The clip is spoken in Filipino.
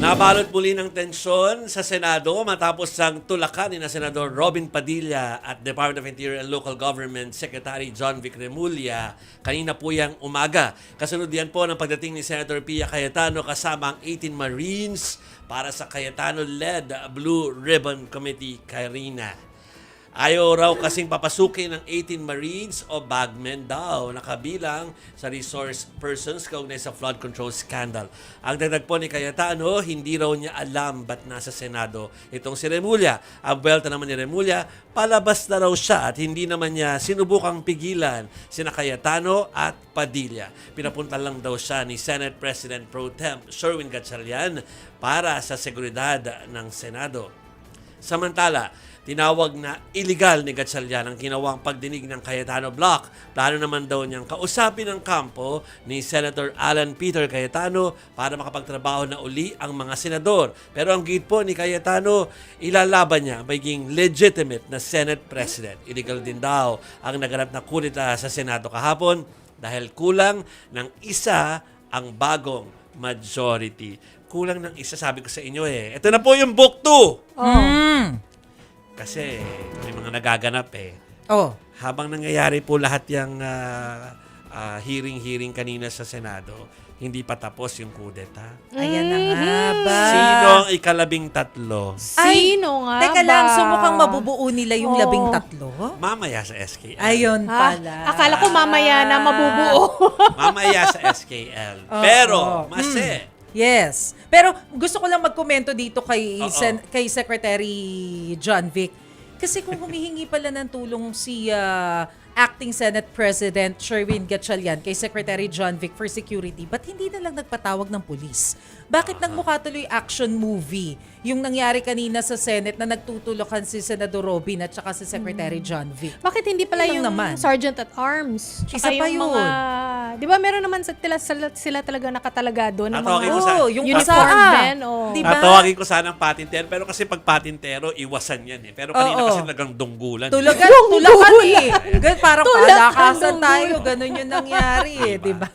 Nabalot muli ng tensyon sa Senado matapos ang tulakan ni na Senador Robin Padilla at Department of Interior and Local Government Secretary John Vic Remulla kanina po yang umaga. Kasunod yan po ng pagdating ni Senator Pia Cayetano kasama ang 18 Marines para sa Cayetano-led Blue Ribbon Committee Carina. Ayaw raw kasing papasukin ng 18 Marines o bagmen daw nakabilang sa resource persons kaugnay sa flood control scandal. Ang dagdag po ni Cayetano, hindi raw niya alam ba't nasa Senado itong si Remulla. Ang buwelta naman ni Remulla, palabas na raw siya at hindi naman niya sinubukang pigilan sina Cayetano at Padilla. Pinapunta lang daw siya ni Senate President Pro Tem Sherwin Gatchalian para sa seguridad ng Senado. Samantala, tinawag na illegal ni Gatchalian ang ginawang pagdinig ng Cayetano Block. Plano naman daw niyang kausapin ang kampo ni Senator Alan Peter Cayetano para makapagtrabaho na uli ang mga senador. Pero ang gate po ni Cayetano, ilalaban niya maging legitimate na Senate President. Illegal din daw ang naganap na kudeta sa Senado kahapon dahil kulang ng isa ang bagong majority. Kulang ng isa, sabi ko sa inyo eh. Ito na po yung book 2. Kasi may mga nagaganap eh. Oh. Habang nangyayari po lahat yung hearing kanina sa Senado, hindi pa tapos yung kudeta. Ayan na nga ba? Sino ang ika-13? Sino nga Teka ba? lang, mukhang mabubuo nila yung Oo. 13? Mamaya sa SKL. Ayun Ha? pala. Akala ko mamaya na mabubuo. Mamaya sa SKL. Oo. Pero, mase. Yes. Pero gusto ko lang magkomento dito kay Oo. kay Secretary John Vic. Kasi kung humihingi pala ng tulong si Acting Senate President Sherwin Gatchalian kay Secretary John Vic for security, ba't hindi na lang nagpatawag ng pulis? Bakit nagmukha tuloy action movie yung nangyari kanina sa Senate na nagtutulokan si Senador Robin at saka si Secretary John Vic? Bakit hindi pala Yun lang yung naman. Sergeant at Arms? Isa pa yun. Di ba meron naman sila talaga nakatalaga doon? ng Tatawagin mga ko sa- yung uniform PASA. men. Oh. Di ba? Tatawagin ko sana ang patintero. Pero kasi pag patintero, iwasan yan eh. Pero kanina Oo. kasi talagang dunggulan. Tulakan eh. Parang Tulakan, palakasan dunggulan. tayo. Ganun yung nangyari eh. Di ba?